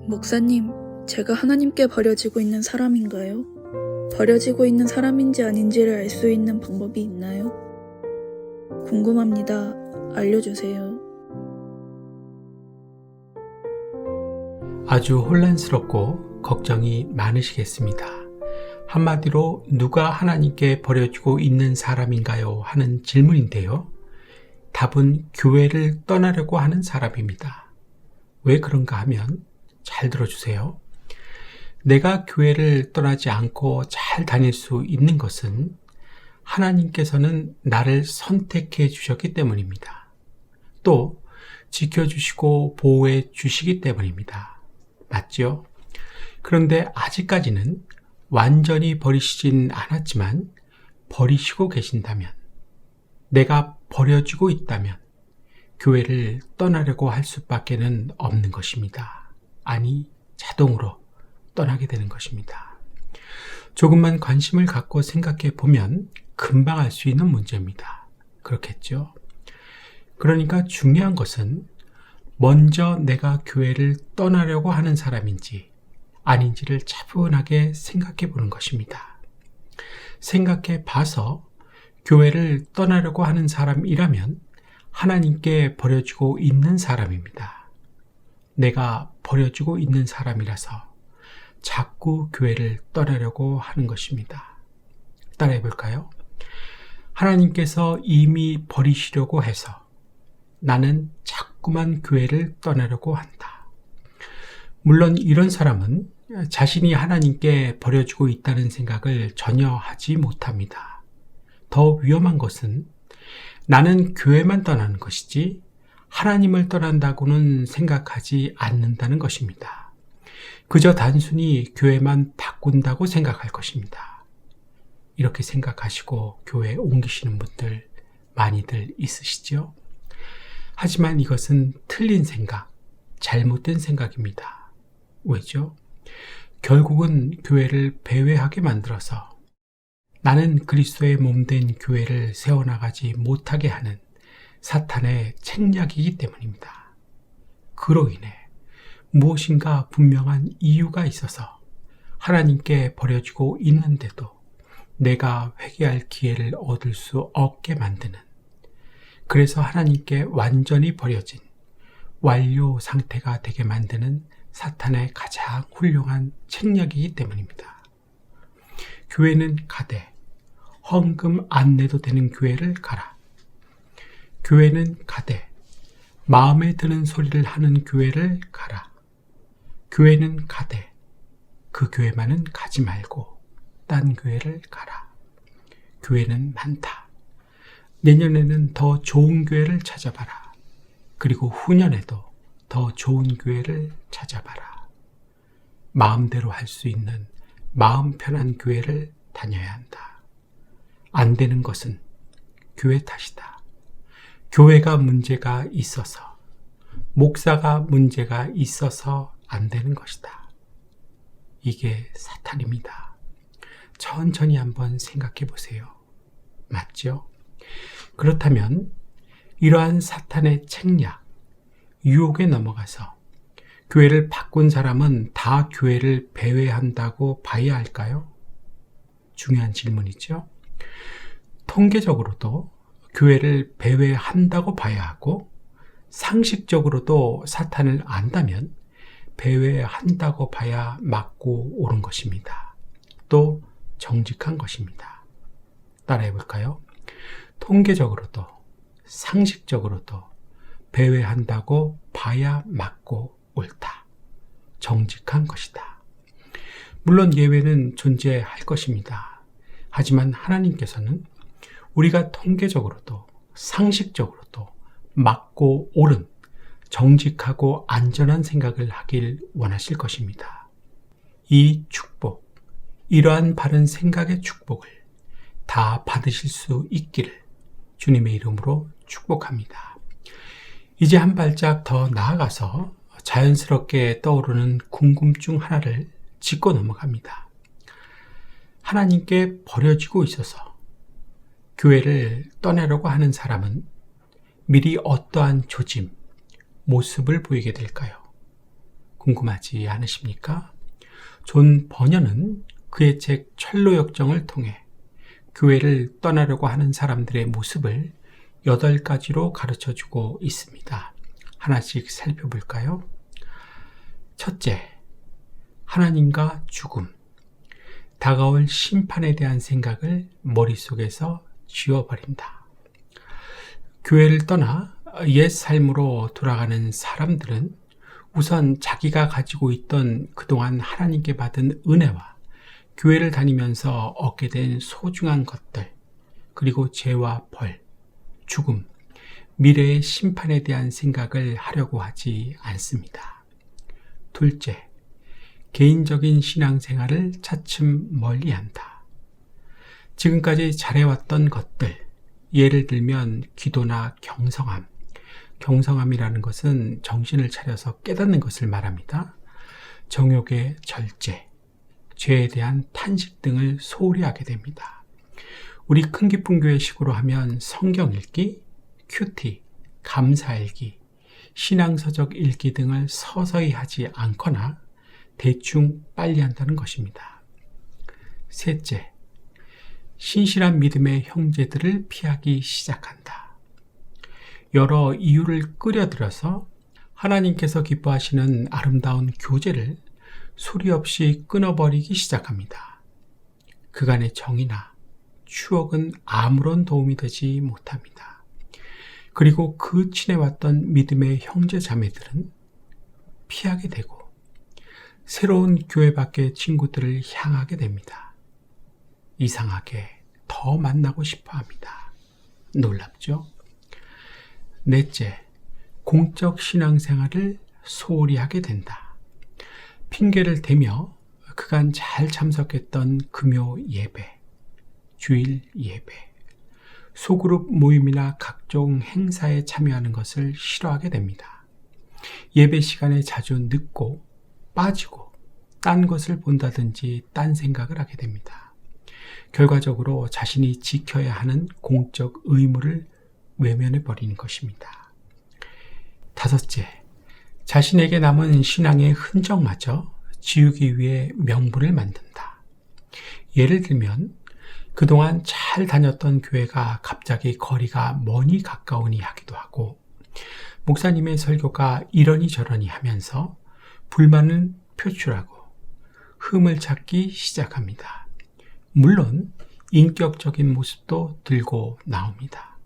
목사님, 제가 하나님께 버려지고 있는 사람인가요? 버려지고 있는 사람인지 아닌지를 알 수 있는 방법이 있나요? 궁금합니다. 알려주세요. 아주 혼란스럽고 걱정이 많으시겠습니다. 한마디로 누가 하나님께 버려지고 있는 사람인가요? 하는 질문인데요. 답은 교회를 떠나려고 하는 사람입니다. 왜 그런가 하면 잘 들어주세요. 내가 교회를 떠나지 않고 잘 다닐 수 있는 것은 하나님께서는 나를 선택해 주셨기 때문입니다. 또 지켜주시고 보호해 주시기 때문입니다. 맞죠? 그런데 아직까지는 완전히 버리시진 않았지만 버리시고 계신다면, 내가 버려지고 있다면 교회를 떠나려고 할 수밖에는 없는 것입니다. 아니, 자동으로 떠나게 되는 것입니다. 조금만 관심을 갖고 생각해 보면 금방 알 수 있는 문제입니다. 그렇겠죠? 그러니까 중요한 것은 먼저 내가 교회를 떠나려고 하는 사람인지 아닌지를 차분하게 생각해 보는 것입니다. 생각해 봐서 교회를 떠나려고 하는 사람이라면 하나님께 버려지고 있는 사람입니다. 내가 버려지고 있는 사람이라서 자꾸 교회를 떠나려고 하는 것입니다. 따라해 볼까요? 하나님께서 이미 버리시려고 해서 나는 자꾸만 교회를 떠나려고 한다. 물론 이런 사람은 자신이 하나님께 버려지고 있다는 생각을 전혀 하지 못합니다. 더 위험한 것은 나는 교회만 떠나는 것이지 하나님을 떠난다고는 생각하지 않는다는 것입니다. 그저 단순히 교회만 바꾼다고 생각할 것입니다. 이렇게 생각하시고 교회에 옮기시는 분들 많이들 있으시죠? 하지만 이것은 틀린 생각, 잘못된 생각입니다. 왜죠? 결국은 교회를 배회하게 만들어서 나는 그리스도의 몸된 교회를 세워나가지 못하게 하는 사탄의 책략이기 때문입니다. 그로 인해 무엇인가 분명한 이유가 있어서 하나님께 버려지고 있는데도 내가 회개할 기회를 얻을 수 없게 만드는, 그래서 하나님께 완전히 버려진 완료 상태가 되게 만드는 사탄의 가장 훌륭한 책략이기 때문입니다. 교회는 가되 헌금 안 내도 되는 교회를 가라. 교회는 가되 마음에 드는 소리를 하는 교회를 가라. 교회는 가되 그 교회만은 가지 말고 딴 교회를 가라. 교회는 많다. 내년에는 더 좋은 교회를 찾아봐라. 그리고 후년에도 더 좋은 교회를 찾아봐라. 마음대로 할 수 있는 마음 편한 교회를 다녀야 한다. 안 되는 것은 교회 탓이다. 교회가 문제가 있어서, 목사가 문제가 있어서 안 되는 것이다. 이게 사탄입니다. 천천히 한번 생각해 보세요. 맞죠? 그렇다면 이러한 사탄의 책략, 유혹에 넘어가서 교회를 바꾼 사람은 다 교회를 배회한다고 봐야 할까요? 중요한 질문이죠. 통계적으로도 교회를 배회한다고 봐야 하고, 상식적으로도 사탄을 안다면 배회한다고 봐야 맞고 옳은 것입니다. 또 정직한 것입니다. 따라해 볼까요? 통계적으로도 상식적으로도 배회한다고 봐야 맞고 옳다. 정직한 것이다. 물론 예외는 존재할 것입니다. 하지만 하나님께서는 우리가 통계적으로도 상식적으로도 맞고 옳은, 정직하고 안전한 생각을 하길 원하실 것입니다. 이 축복, 이러한 바른 생각의 축복을 다 받으실 수 있기를 주님의 이름으로 축복합니다. 이제 한 발짝 더 나아가서 자연스럽게 떠오르는 궁금증 하나를 짚고 넘어갑니다. 하나님께 버려지고 있어서 교회를 떠나려고 하는 사람은 미리 어떠한 조짐, 모습을 보이게 될까요? 궁금하지 않으십니까? 존 버년은 그의 책 철로 역정을 통해 교회를 떠나려고 하는 사람들의 모습을 8가지로 가르쳐주고 있습니다. 하나씩 살펴볼까요? 첫째, 하나님과 죽음. 다가올 심판에 대한 생각을 머릿속에서 지워버린다. 교회를 떠나 옛 삶으로 돌아가는 사람들은 우선 자기가 가지고 있던 그동안 하나님께 받은 은혜와 교회를 다니면서 얻게 된 소중한 것들, 그리고 죄와 벌, 죽음, 미래의 심판에 대한 생각을 하려고 하지 않습니다. 둘째, 개인적인 신앙생활을 차츰 멀리한다. 지금까지 잘해왔던 것들, 예를 들면 기도나 경성함, 경성함이라는 것은 정신을 차려서 깨닫는 것을 말합니다. 정욕의 절제, 죄에 대한 탄식 등을 소홀히 하게 됩니다. 우리 큰 기쁜 교회식으로 하면 성경 읽기, 큐티, 감사 읽기, 신앙서적 읽기 등을 서서히 하지 않거나 대충 빨리 한다는 것입니다. 셋째, 신실한 믿음의 형제들을 피하기 시작한다. 여러 이유를 끌어들여서 하나님께서 기뻐하시는 아름다운 교제를 소리 없이 끊어버리기 시작합니다. 그간의 정이나 추억은 아무런 도움이 되지 못합니다. 그리고 그 친해왔던 믿음의 형제 자매들은 피하게 되고 새로운 교회 밖의 친구들을 향하게 됩니다. 이상하게 더 만나고 싶어 합니다. 놀랍죠? 넷째, 공적 신앙생활을 소홀히 하게 된다. 핑계를 대며 그간 잘 참석했던 금요 예배, 주일 예배, 소그룹 모임이나 각종 행사에 참여하는 것을 싫어하게 됩니다. 예배 시간에 자주 늦고 빠지고 딴 것을 본다든지 딴 생각을 하게 됩니다. 결과적으로 자신이 지켜야 하는 공적 의무를 외면해 버리는 것입니다. 다섯째, 자신에게 남은 신앙의 흔적마저 지우기 위해 명분을 만든다. 예를 들면 그동안 잘 다녔던 교회가 갑자기 거리가 머니 가까우니 하기도 하고, 목사님의 설교가 이러니 저러니 하면서 불만을 표출하고 흠을 찾기 시작합니다. 물론 인격적인 모습도 들고 나옵니다.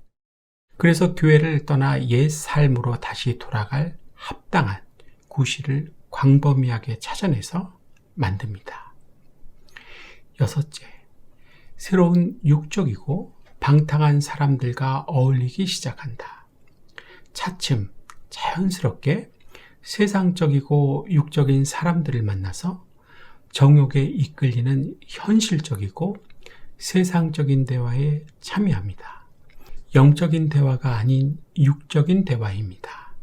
그래서 교회를 떠나 옛 삶으로 다시 돌아갈 합당한 구실을 광범위하게 찾아내서 만듭니다. 여섯째, 새로운 육적이고 방탕한 사람들과 어울리기 시작한다. 차츰 자연스럽게 세상적이고 육적인 사람들을 만나서 정욕에 이끌리는 현실적이고 세상적인 대화에 참여합니다. 영적인 대화가 아닌 육적인 대화입니다.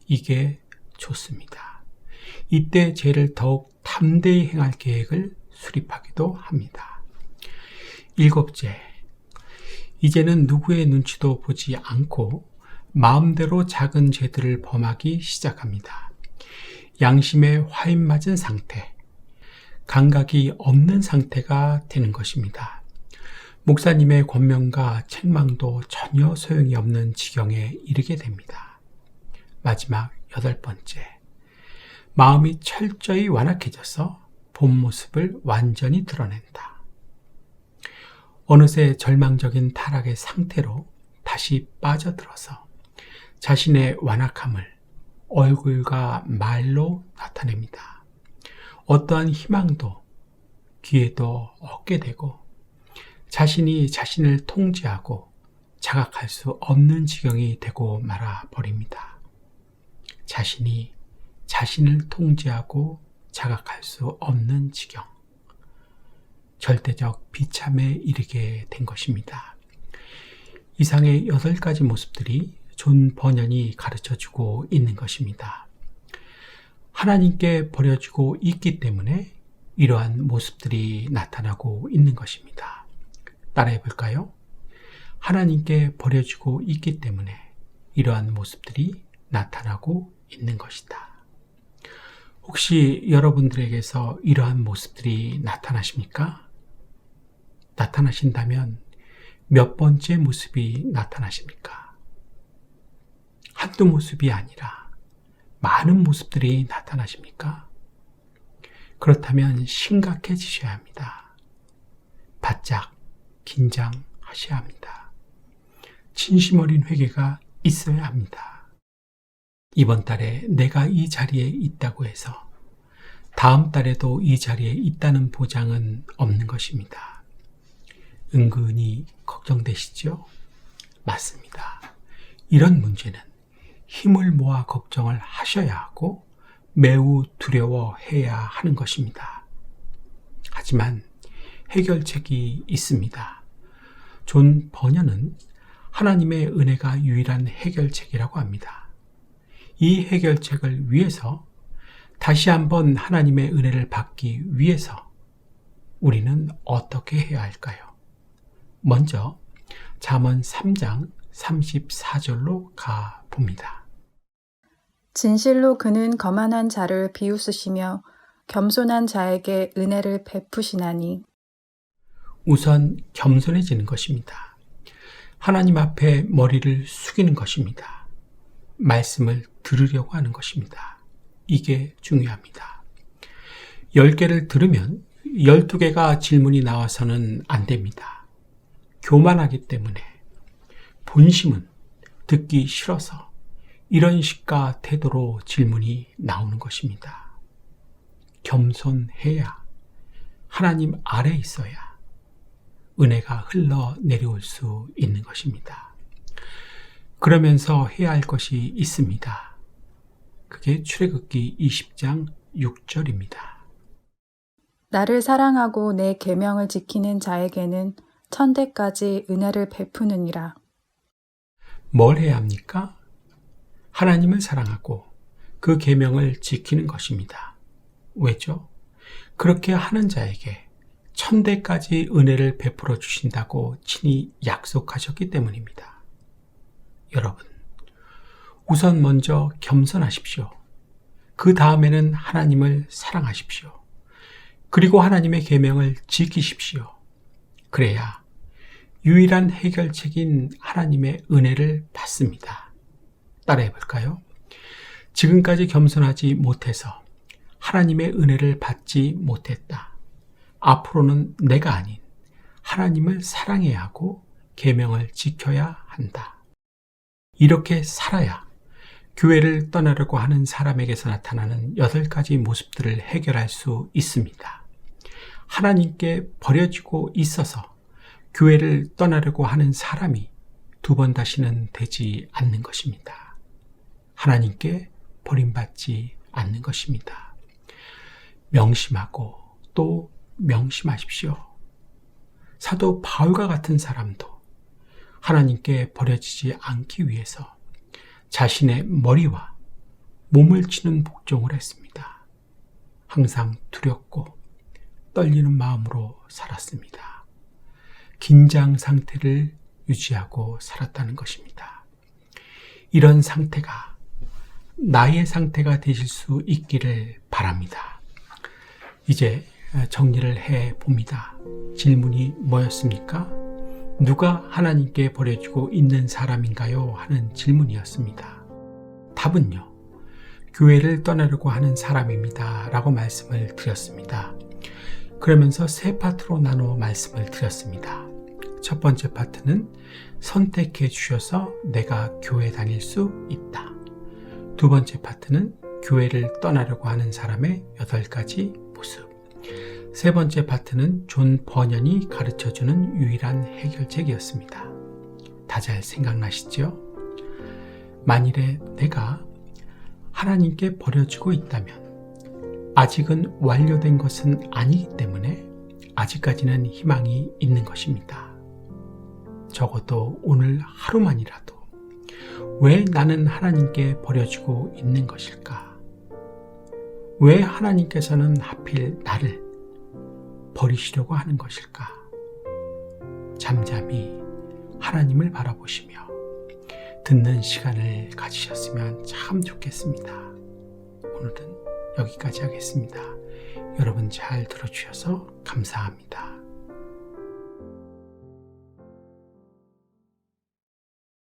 이게 좋습니다. 이때 죄를 더욱 담대히 행할 계획을 수립하기도 합니다. 일곱째, 이제는 누구의 눈치도 보지 않고 마음대로 작은 죄들을 범하기 시작합니다. 양심에 화인 맞은 상태, 감각이 없는 상태가 되는 것입니다. 목사님의 권면과 책망도 전혀 소용이 없는 지경에 이르게 됩니다. 마지막 8번째, 마음이 철저히 완악해져서 본 모습을 완전히 드러낸다. 어느새 절망적인 타락의 상태로 다시 빠져들어서 자신의 완악함을 얼굴과 말로 나타냅니다. 어떠한 희망도 기회도 얻게 되고 자신이 자신을 통제하고 자각할 수 없는 지경이 되고 말아 버립니다. 자신이 자신을 통제하고 자각할 수 없는 지경. 절대적 비참에 이르게 된 것입니다. 이상의 8가지 모습들이 존 버년이 가르쳐주고 있는 것입니다. 하나님께 버려지고 있기 때문에 이러한 모습들이 나타나고 있는 것입니다. 따라해 볼까요? 하나님께 버려지고 있기 때문에 이러한 모습들이 나타나고 있는 것이다. 혹시 여러분들에게서 이러한 모습들이 나타나십니까? 나타나신다면 몇 번째 모습이 나타나십니까? 한두 모습이 아니라 많은 모습들이 나타나십니까? 그렇다면 심각해지셔야 합니다. 바짝 긴장하셔야 합니다. 진심 어린 회개가 있어야 합니다. 이번 달에 내가 이 자리에 있다고 해서 다음 달에도 이 자리에 있다는 보장은 없는 것입니다. 은근히 걱정되시죠? 맞습니다. 이런 문제는 힘을 모아 걱정을 하셔야 하고 매우 두려워해야 하는 것입니다. 하지만 해결책이 있습니다. 존 버녀는 하나님의 은혜가 유일한 해결책이라고 합니다. 이 해결책을 위해서 다시 한번 하나님의 은혜를 받기 위해서 우리는 어떻게 해야 할까요? 먼저 잠언 3장 34절로 가 봅니다. 진실로 그는 거만한 자를 비웃으시며 겸손한 자에게 은혜를 베푸시나니. 우선 겸손해지는 것입니다. 하나님 앞에 머리를 숙이는 것입니다. 말씀을 들으려고 하는 것입니다. 이게 중요합니다. 10개를 들으면 12개가 질문이 나와서는 안 됩니다. 교만하기 때문에, 본심은 듣기 싫어서 이런 식과 태도로 질문이 나오는 것입니다. 겸손해야, 하나님 아래 있어야 은혜가 흘러 내려올 수 있는 것입니다. 그러면서 해야 할 것이 있습니다. 그게 출애굽기 20장 6절입니다. 나를 사랑하고 내 계명을 지키는 자에게는 천대까지 은혜를 베푸느니라. 뭘 해야 합니까? 하나님을 사랑하고 그 계명을 지키는 것입니다. 왜죠? 그렇게 하는 자에게 천대까지 은혜를 베풀어 주신다고 친히 약속하셨기 때문입니다. 여러분, 우선 먼저 겸손하십시오. 그 다음에는 하나님을 사랑하십시오. 그리고 하나님의 계명을 지키십시오. 그래야 유일한 해결책인 하나님의 은혜를 받습니다. 따라해 볼까요? 지금까지 겸손하지 못해서 하나님의 은혜를 받지 못했다. 앞으로는 내가 아닌 하나님을 사랑해야 하고 계명을 지켜야 한다. 이렇게 살아야 교회를 떠나려고 하는 사람에게서 나타나는 8가지 모습들을 해결할 수 있습니다. 하나님께 버려지고 있어서 교회를 떠나려고 하는 사람이 2번 다시는 되지 않는 것입니다. 하나님께 버림받지 않는 것입니다. 명심하고 또 명심하십시오. 사도 바울과 같은 사람도 하나님께 버려지지 않기 위해서 자신의 머리와 몸을 치는 복종을 했습니다. 항상 두렵고 떨리는 마음으로 살았습니다. 긴장 상태를 유지하고 살았다는 것입니다. 이런 상태가 나의 상태가 되실 수 있기를 바랍니다. 이제 정리를 해 봅니다. 질문이 뭐였습니까? 누가 하나님께 버려지고 있는 사람인가요? 하는 질문이었습니다. 답은요, 교회를 떠나려고 하는 사람입니다. 라고 말씀을 드렸습니다. 그러면서 3파트로 나누어 말씀을 드렸습니다. 첫 번째 파트는 선택해 주셔서 내가 교회 다닐 수 있다. 두 번째 파트는 교회를 떠나려고 하는 사람의 8가지 모습. 세 번째 파트는 존 버년이 가르쳐주는 유일한 해결책이었습니다. 다 잘 생각나시죠? 만일에 내가 하나님께 버려지고 있다면 아직은 완료된 것은 아니기 때문에 아직까지는 희망이 있는 것입니다. 적어도 오늘 하루만이라도 왜 나는 하나님께 버려지고 있는 것일까? 왜 하나님께서는 하필 나를 버리시려고 하는 것일까? 잠잠히 하나님을 바라보시며 듣는 시간을 가지셨으면 참 좋겠습니다. 오늘은 여기까지 하겠습니다. 여러분 잘 들어주셔서 감사합니다.